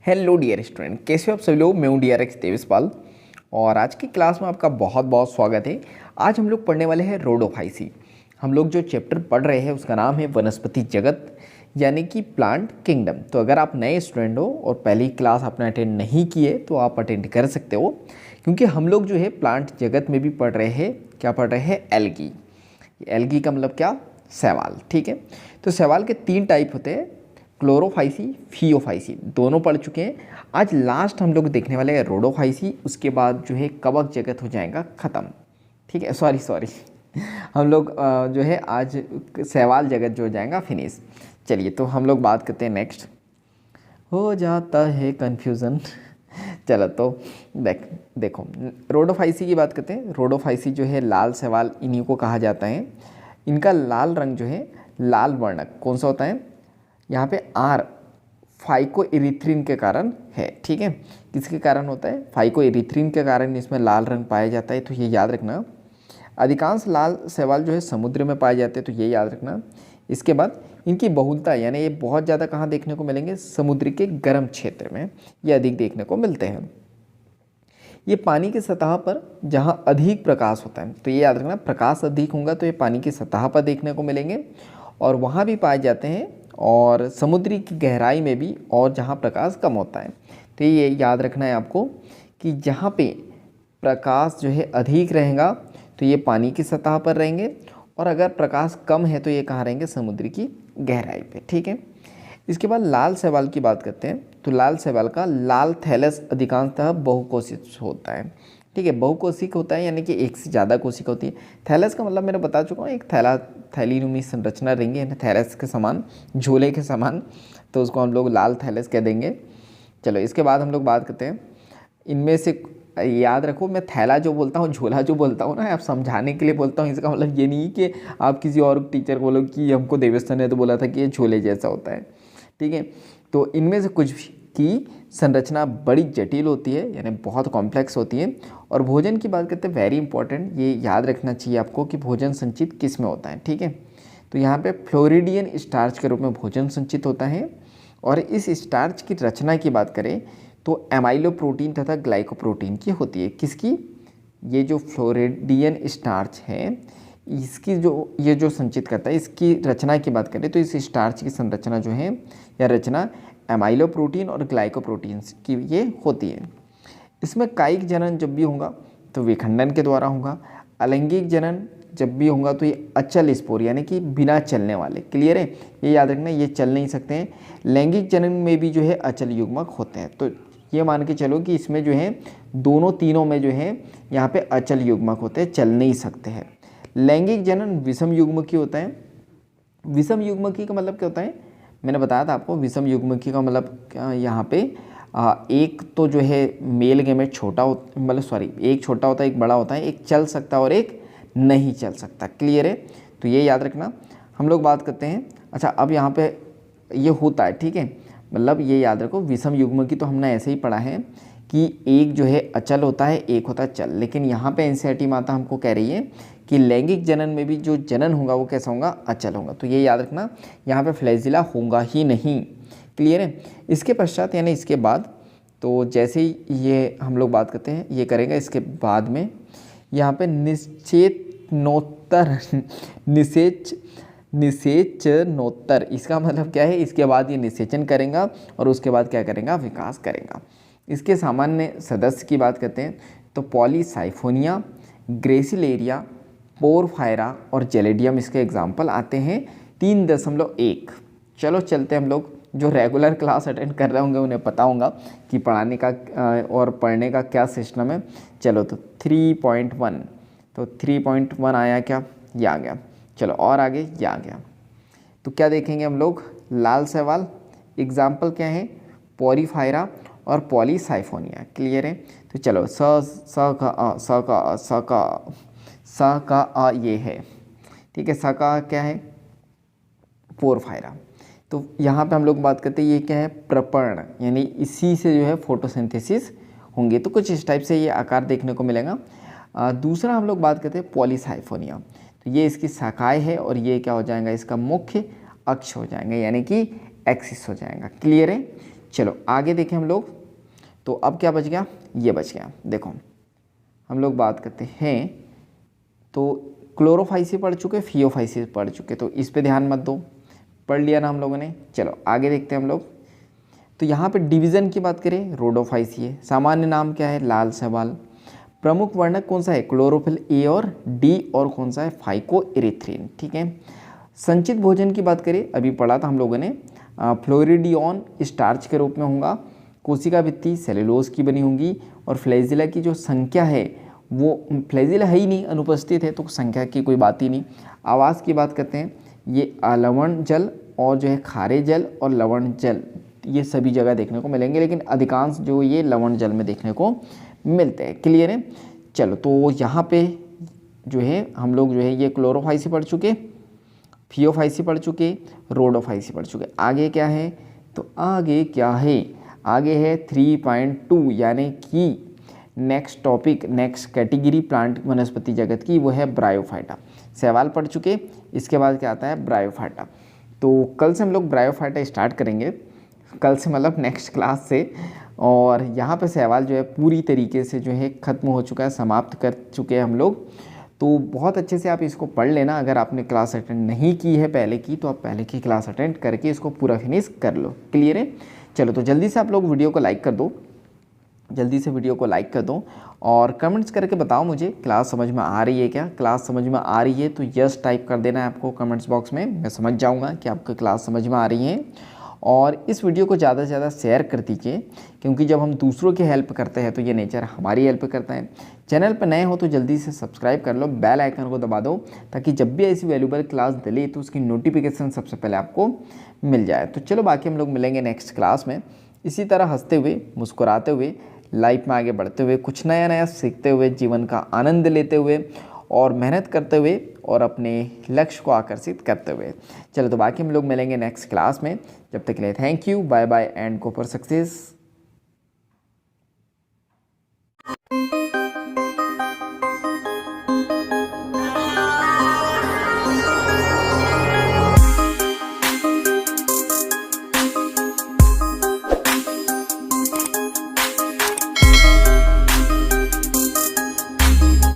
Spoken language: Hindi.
हेलो डियर स्टूडेंट, कैसे हो आप सभी लोग। मैं हूँ DRX देवेशपाल और आज की क्लास में आपका बहुत बहुत स्वागत है। आज हम लोग पढ़ने वाले हैं रोडोफाइसी। हम लोग जो चैप्टर पढ़ रहे हैं उसका नाम है वनस्पति जगत यानी कि प्लांट किंगडम। तो अगर आप नए स्टूडेंट हो और पहली क्लास आपने अटेंड नहीं की है तो आप अटेंड कर सकते हो, क्योंकि हम लोग जो है प्लांट जगत में भी पढ़ रहे हैं। क्या पढ़ रहे हैं? एल्गी। एल्गी का मतलब क्या? शैवाल। ठीक है, तो शैवाल के 3 टाइप होते हैं, क्लोरोफाइसी, फियोफाइसी, दोनों पढ़ चुके हैं। आज लास्ट हम लोग देखने वाले हैं रोडोफाइसी। उसके बाद जो है कवक जगत हो जाएगा ख़त्म। ठीक है, सॉरी हम लोग जो है आज शैवाल जगत जो हो जाएगा फिनिश। चलिए, तो हम लोग बात करते हैं नेक्स्ट। हो जाता है कन्फ्यूज़न। चलो तो देखो रोडोफाइसी की बात करते हैं। रोडोफाइसी जो है लाल शैवाल, इन्हीं को कहा जाता है। इनका लाल रंग जो है लाल वर्णक कौन सा होता है? यहाँ पे आर फाइको इरिथ्रिन के कारण है। ठीक है, किसके कारण होता है? फाइको इरिथ्रिन के कारण इसमें लाल रंग पाया जाता है, तो ये याद रखना। अधिकांश लाल शैवाल जो है समुद्र में पाए जाते हैं, तो ये याद रखना। इसके बाद इनकी बहुलता यानी ये बहुत ज़्यादा कहाँ देखने को मिलेंगे? समुद्र के गर्म क्षेत्र में ये अधिक देखने को मिलते हैं। ये पानी की सतह पर जहाँ अधिक प्रकाश होता है, तो ये याद रखना, प्रकाश अधिक होगा तो ये पानी की सतह पर देखने को मिलेंगे और वहाँ भी पाए जाते हैं, और समुद्री की गहराई में भी, और जहाँ प्रकाश कम होता है। तो ये याद रखना है आपको कि जहाँ पे प्रकाश जो है अधिक रहेगा तो ये पानी की सतह पर रहेंगे, और अगर प्रकाश कम है तो ये कहाँ रहेंगे? समुद्र की गहराई पे। ठीक है, इसके बाद लाल शैवाल की बात करते हैं। तो लाल शैवाल का लाल थैलस अधिकांशतः बहुकोशिक होता है। ठीक है, बहुकोशिक होता है यानी कि एक से ज़्यादा कोशिका होती है। थैलस का मतलब मैंने बता चुका हूँ, एक थैलीनुमी संरचना रहेंगे यानी थैलस के समान, झोले के समान, तो उसको हम लोग लाल थैलस कह देंगे। चलो, इसके बाद हम लोग बात करते हैं इनमें से। याद रखो, मैं थैला जो बोलता हूँ, झोला जो बोलता हूँ ना, आप समझाने के लिए बोलता हूँ। इसका मतलब ये नहीं कि आप किसी और टीचर को बोलो कि हमको देवस्थान ने तो बोला था कि ये झोले जैसा होता है। ठीक है, तो इनमें से कुछ की संरचना बड़ी जटिल होती है यानी बहुत कॉम्प्लेक्स होती है। और भोजन की बात करते हैं, वेरी इंपॉर्टेंट, ये याद रखना चाहिए आपको कि भोजन संचित किस में होता है। ठीक है, तो यहाँ पे फ्लोरिडियन स्टार्च के रूप में भोजन संचित होता है। और इस स्टार्च की रचना की बात करें तो एमाइलो प्रोटीन तथा ग्लाइकोप्रोटीन की होती है। किसकी? ये जो फ्लोरिडियन स्टार्च है, इसकी ये जो संचित करता है, इसकी रचना की बात करें तो इस स्टार्च की संरचना जो है या रचना एमाइलो प्रोटीन और ग्लाइकोप्रोटीन्स की ये होती है। इसमें कायिक जनन जब भी होगा तो विखंडन के द्वारा होगा। अलैंगिक जनन जब भी होगा तो ये अचल स्पोर यानी कि बिना चलने वाले। क्लियर है, ये याद रखना, ये चल नहीं सकते हैं। लैंगिक जनन में भी जो है अचल युग्मक होते हैं, तो ये मान के चलो कि इसमें जो है दोनों तीनों में जो है यहाँ पे अचल युग्मक होते हैं, चल नहीं सकते हैं। लैंगिक जनन विषम युग्मकी होता है। विषम युग्मकी का मतलब क्या होता है? मैंने बताया था आपको, विषम युग्मकी का मतलब यहाँ पे एक तो जो है मेल गेमेट छोटा एक छोटा होता है, एक बड़ा होता है, एक चल सकता है और एक नहीं चल सकता। क्लियर है, तो ये याद रखना। हम लोग बात करते हैं, अच्छा अब यहाँ पे ये होता है। ठीक है, मतलब ये याद रखो, विषम युग्मकी तो हमने ऐसे ही पढ़ा है कि एक जो है अचल होता है, एक होता है चल। लेकिन यहाँ पे एनसीईआरटी माता हमको कह रही है कि लैंगिक जनन में भी जो जनन होगा वो कैसा होगा? अचल होगा। तो ये याद रखना, यहाँ पे फ्लैजिला होगा ही नहीं। क्लियर है, इसके पश्चात यानी इसके बाद, तो जैसे ही ये हम लोग बात करते हैं ये करेंगे, इसके बाद में यहाँ पे निषेचनोत्तर, इसका मतलब क्या है? इसके बाद ये निषेचन करेगा और उसके बाद क्या करेगा? विकास करेगा। इसके सामान्य सदस्य की बात करते हैं तो पॉलीसाइफोनिया, ग्रेसिलेरिया, पोरफायरा और जेलेडियम इसके एग्जाम्पल आते हैं। 3.1। चलो चलते हम लोग, जो रेगुलर क्लास अटेंड कर रहे होंगे उन्हें पता होगा कि पढ़ाने का और पढ़ने का क्या सिस्टम है। चलो तो 3.1, तो 3.1 आया क्या? ये आ गया। चलो और आगे ये आ गया। तो क्या देखेंगे हम लोग? लाल शैवाल, एग्जाम्पल क्या है? पोरीफायरा और पॉलीसाइफोनिया। क्लियर है, तो चलो स का अ ये है। ठीक है, स का क्या है? पोरफायरा। तो यहाँ पे हम लोग बात करते हैं ये क्या है? प्रपर्ण, यानी इसी से जो है फोटोसिंथेसिस होंगे। तो कुछ इस टाइप से ये आकार देखने को मिलेगा। दूसरा हम लोग बात करते हैं पॉलीसाइफोनिया। तो ये इसकी शाखाएं है और ये क्या हो जाएगा? इसका मुख्य अक्ष हो जाएगा यानी कि एक्सिस हो जाएगा। क्लियर है, चलो आगे देखें हम लोग, तो अब क्या बच गया, ये बच गया। देखो हम लोग बात करते हैं, तो क्लोरोफाइसी पढ़ चुके, फियोफाइसी पढ़ चुके, तो इस पे ध्यान मत दो, पढ़ लिया ना हम लोगों ने। चलो आगे देखते हैं हम लोग, तो यहाँ पे डिवीज़न की बात करें, रोडोफाइसी है। सामान्य नाम क्या है, लाल शैवाल। प्रमुख वर्णक कौन सा है, क्लोरोफिल ए और डी, और कौन सा है, फाइको इरिथ्रिन। ठीक है। संचित भोजन की बात करें, अभी पढ़ा था हम लोगों ने, फ्लोरिडियन स्टार्च के रूप में होगा। कोशिका भित्ति सेलुलोज की बनी होंगी, और फ्लैजिला की जो संख्या है वो, फ्लैजिला है ही नहीं, अनुपस्थित है, तो संख्या की कोई बात ही नहीं। आवास की बात करते हैं, ये लवण जल और जो है खारे जल और लवण जल, ये सभी जगह देखने को मिलेंगे, लेकिन अधिकांश जो ये लवण जल में देखने को मिलते हैं। क्लियर है। चलो तो यहाँ पे जो है हम लोग जो है ये क्लोरोफाइसी पढ़ चुके, फियोफाइसी पढ़ चुके, रोडोफाइसी पढ़ चुके। आगे क्या है, तो आगे क्या है, आगे है 3.2, यानी कि next topic, next category plant वनस्पति जगत की, वो है ब्रायोफाइटा। शैवाल पढ़ चुके, इसके बाद क्या आता है, ब्रायोफाइटा। तो कल से हम लोग ब्रायोफाइटा स्टार्ट करेंगे, कल से मतलब नेक्स्ट क्लास से। और यहाँ पे शैवाल जो है पूरी तरीके से जो है ख़त्म हो चुका है, समाप्त कर चुके हैं हम लोग। तो बहुत अच्छे से आप इसको पढ़ लेना। अगर आपने क्लास अटेंड नहीं की है पहले की, तो आप पहले की क्लास अटेंड करके इसको पूरा फिनिश कर लो। क्लियर है। चलो तो जल्दी से आप लोग वीडियो को लाइक कर दो, जल्दी से वीडियो को लाइक कर दो, और कमेंट्स करके बताओ मुझे क्लास समझ में आ रही है क्या। क्लास समझ में आ रही है तो यस टाइप कर देना है आपको कमेंट्स बॉक्स में, मैं समझ जाऊँगा कि आपको क्लास समझ में आ रही है। और इस वीडियो को ज़्यादा से ज़्यादा शेयर कर दीजिए, क्योंकि जब हम दूसरों की हेल्प करते हैं तो ये नेचर हमारी हेल्प करता है। चैनल पर नए हो तो जल्दी से सब्सक्राइब कर लो, बेल आइकन को दबा दो, ताकि जब भी ऐसी वैल्यूबल क्लास डले तो उसकी नोटिफिकेशन सबसे पहले आपको मिल जाए। तो चलो बाकी हम लोग मिलेंगे नेक्स्ट क्लास में, इसी तरह हंसते हुए, मुस्कुराते हुए, लाइफ में आगे बढ़ते हुए, कुछ नया नया सीखते हुए, जीवन का आनंद लेते हुए, और मेहनत करते हुए, और अपने लक्ष्य को आकर्षित करते हुए। चलो तो बाकी हम लोग मिलेंगे नेक्स्ट क्लास में, जब तक के लिए thank you, bye bye and go for success.